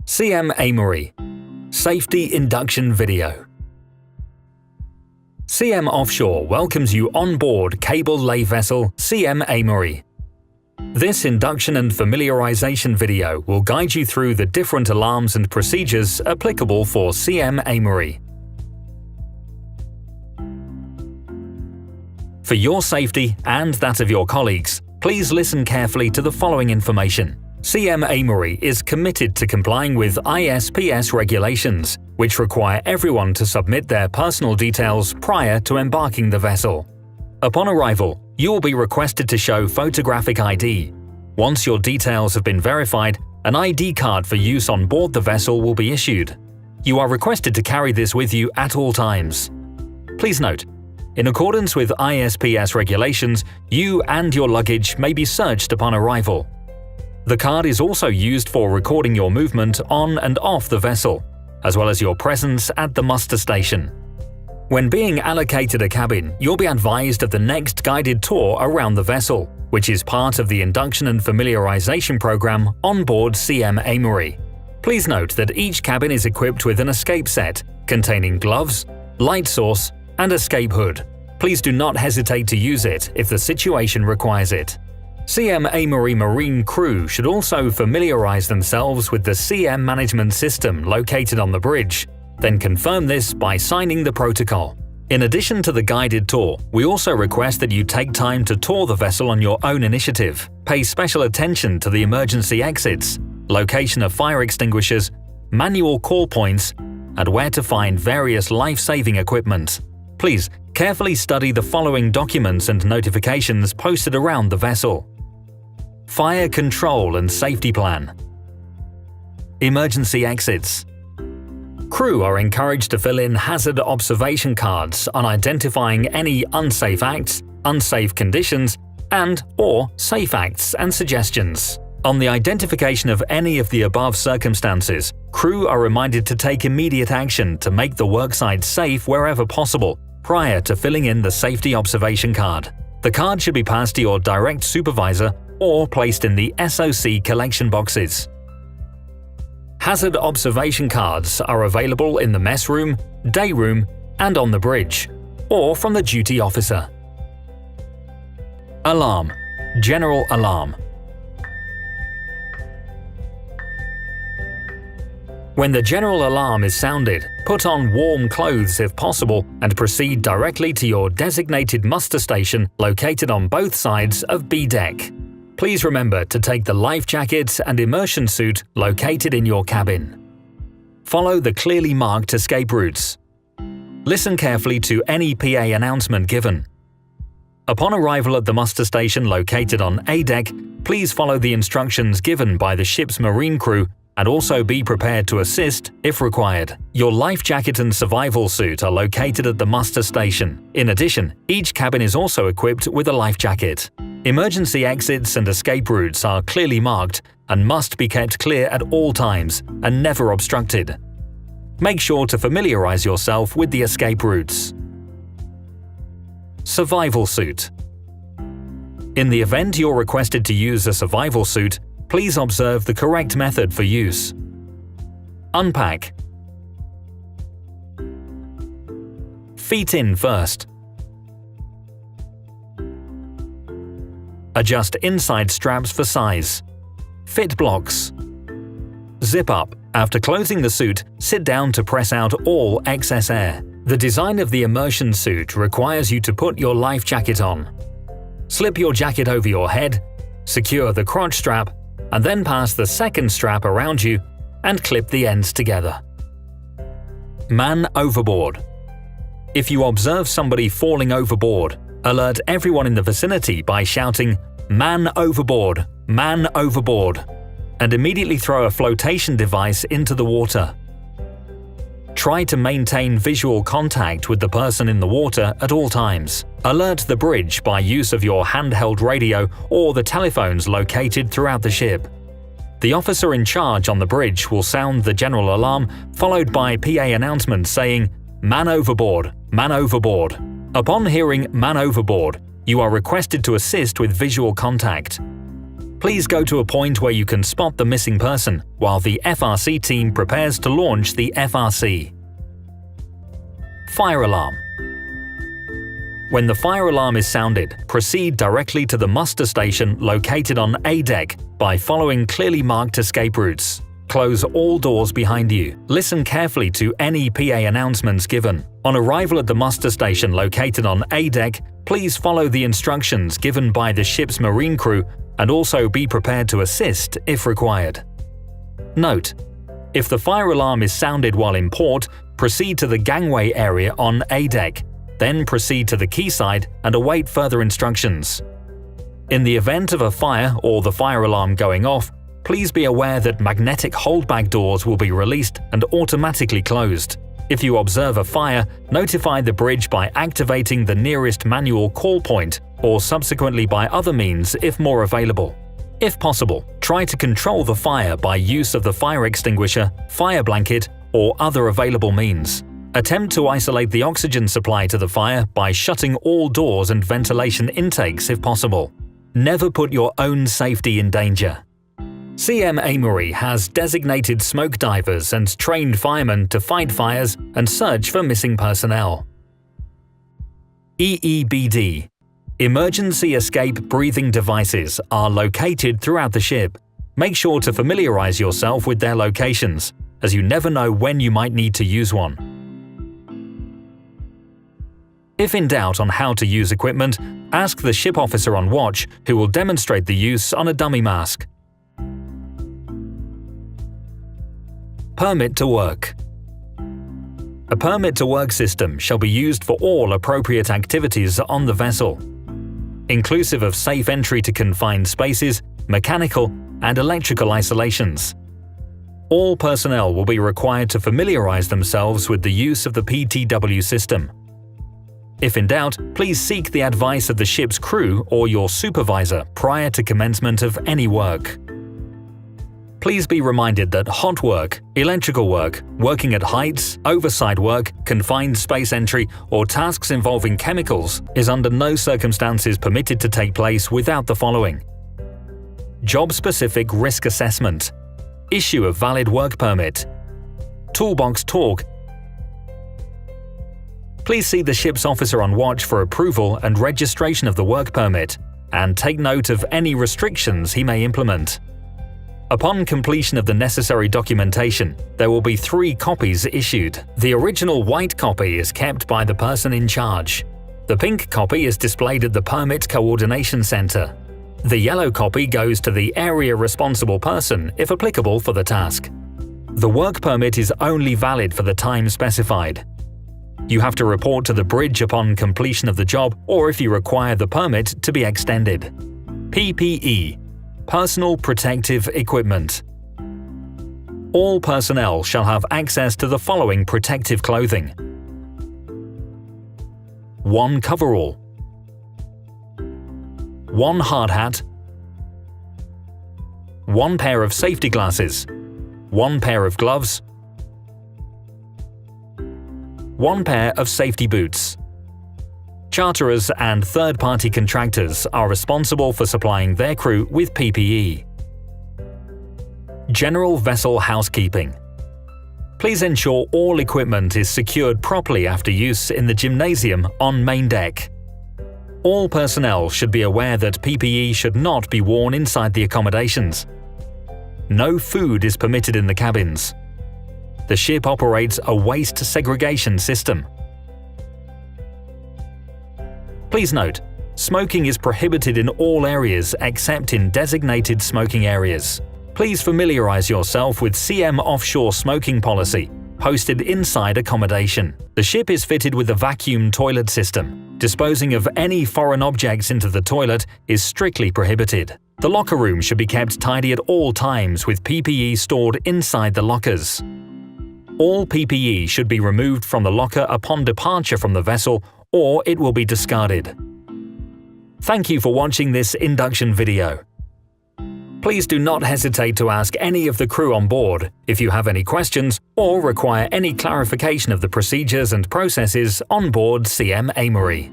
Siem Amory Safety Induction Video. Siem Offshore welcomes you on board cable-lay vessel Siem Amory. This induction and familiarization video will guide you through the different alarms and procedures applicable for Siem Amory. For your safety and that of your colleagues, please listen carefully to the following information. Siem Amory is committed to complying with ISPS regulations, which require everyone to submit their personal details prior to embarking the vessel. Upon arrival, you will be requested to show photographic ID. Once your details have been verified, an ID card for use on board the vessel will be issued. You are requested to carry this with you at all times. Please note, in accordance with ISPS regulations, you and your luggage may be searched upon arrival. The card is also used for recording your movement on and off the vessel, as well as your presence at the muster station. When being allocated a cabin, you'll be advised of the next guided tour around the vessel, which is part of the induction and familiarization program on board Siem Amory. Please note that each cabin is equipped with an escape set containing gloves, light source, and escape hood. Please do not hesitate to use it if the situation requires it. Siem Amory Marine crew should also familiarize themselves with the Siem management system located on the bridge, then confirm this by signing the protocol. In addition to the guided tour, we also request that you take time to tour the vessel on your own initiative. Pay special attention to the emergency exits, location of fire extinguishers, manual call points, and where to find various life-saving equipment. Please carefully study the following documents and notifications posted around the vessel. Fire Control and Safety Plan. Emergency Exits. Crew are encouraged to fill in hazard observation cards on identifying any unsafe acts, unsafe conditions, and/or safe acts and suggestions. On the identification of any of the above circumstances, crew are reminded to take immediate action to make the worksite safe wherever possible prior to filling in the safety observation card. The card should be passed to your direct supervisor or placed in the SOC collection boxes. Hazard observation cards are available in the mess room, day room, and on the bridge, or from the duty officer. Alarm. General alarm. When the general alarm is sounded, put on warm clothes if possible and proceed directly to your designated muster station located on both sides of B deck. Please remember to take the life jacket and immersion suit located in your cabin. Follow the clearly marked escape routes. Listen carefully to any PA announcement given. Upon arrival at the muster station located on A deck, please follow the instructions given by the ship's marine crew and also be prepared to assist if required. Your life jacket and survival suit are located at the muster station. In addition, each cabin is also equipped with a life jacket. Emergency exits and escape routes are clearly marked and must be kept clear at all times and never obstructed. Make sure to familiarize yourself with the escape routes. Survival suit. In the event you're requested to use a survival suit, please observe the correct method for use. Unpack. Feet in first. Adjust inside straps for size. Fit blocks. Zip up. After closing the suit, sit down to press out all excess air. The design of the immersion suit requires you to put your life jacket on. Slip your jacket over your head, secure the crotch strap, and then pass the second strap around you and clip the ends together. Man overboard. If you observe somebody falling overboard, alert everyone in the vicinity by shouting, "Man overboard! Man overboard!" and immediately throw a flotation device into the water. Try to maintain visual contact with the person in the water at all times. Alert the bridge by use of your handheld radio or the telephones located throughout the ship. The officer in charge on the bridge will sound the general alarm, followed by PA announcements saying, "Man overboard! Man overboard!" Upon hearing "Man overboard," you are requested to assist with visual contact. Please go to a point where you can spot the missing person while the FRC team prepares to launch the FRC. Fire alarm. When the fire alarm is sounded, proceed directly to the muster station located on A deck by following clearly marked escape routes. Close all doors behind you. Listen carefully to any PA announcements given. On arrival at the muster station located on A deck, please follow the instructions given by the ship's marine crew and also be prepared to assist if required. Note: if the fire alarm is sounded while in port, proceed to the gangway area on A deck, then proceed to the quayside and await further instructions. In the event of a fire or the fire alarm going off, please be aware that magnetic holdback doors will be released and automatically closed. If you observe a fire, notify the bridge by activating the nearest manual call point or subsequently by other means if more available. If possible, try to control the fire by use of the fire extinguisher, fire blanket, or other available means. Attempt to isolate the oxygen supply to the fire by shutting all doors and ventilation intakes if possible. Never put your own safety in danger. Siem Amory has designated smoke divers and trained firemen to fight fires and search for missing personnel. EEBD – Emergency Escape Breathing Devices are located throughout the ship. Make sure to familiarize yourself with their locations, as you never know when you might need to use one. If in doubt on how to use equipment, ask the ship officer on watch, who will demonstrate the use on a dummy mask. Permit to work. A permit to work system shall be used for all appropriate activities on the vessel, inclusive of safe entry to confined spaces, mechanical and electrical isolations. All personnel will be required to familiarize themselves with the use of the PTW system. If in doubt, please seek the advice of the ship's crew or your supervisor prior to commencement of any work. Please be reminded that hot work, electrical work, working at heights, overside work, confined space entry, or tasks involving chemicals is under no circumstances permitted to take place without the following: job-specific risk assessment, issue of valid work permit, toolbox talk. Please see the ship's officer on watch for approval and registration of the work permit, and take note of any restrictions he may implement. Upon completion of the necessary documentation, there will be 3 copies issued. The original white copy is kept by the person in charge. The pink copy is displayed at the Permit Coordination Center. The yellow copy goes to the area responsible person if applicable for the task. The work permit is only valid for the time specified. You have to report to the bridge upon completion of the job or if you require the permit to be extended. PPE – Personal Protective Equipment. All personnel shall have access to the following protective clothing: 1 coverall, 1 hard hat, 1 pair of safety glasses, 1 pair of gloves, 1 pair of safety boots. Charterers and third-party contractors are responsible for supplying their crew with PPE. General vessel housekeeping. Please ensure all equipment is secured properly after use in the gymnasium on main deck. All personnel should be aware that PPE should not be worn inside the accommodations. No food is permitted in the cabins. The ship operates a waste segregation system. Please note, smoking is prohibited in all areas except in designated smoking areas. Please familiarize yourself with Siem offshore smoking policy, hosted inside accommodation. The ship is fitted with a vacuum toilet system. Disposing of any foreign objects into the toilet is strictly prohibited. The locker room should be kept tidy at all times with PPE stored inside the lockers. All PPE should be removed from the locker upon departure from the vessel or it will be discarded. Thank you for watching this induction video. Please do not hesitate to ask any of the crew on board if you have any questions or require any clarification of the procedures and processes on board Siem Amory.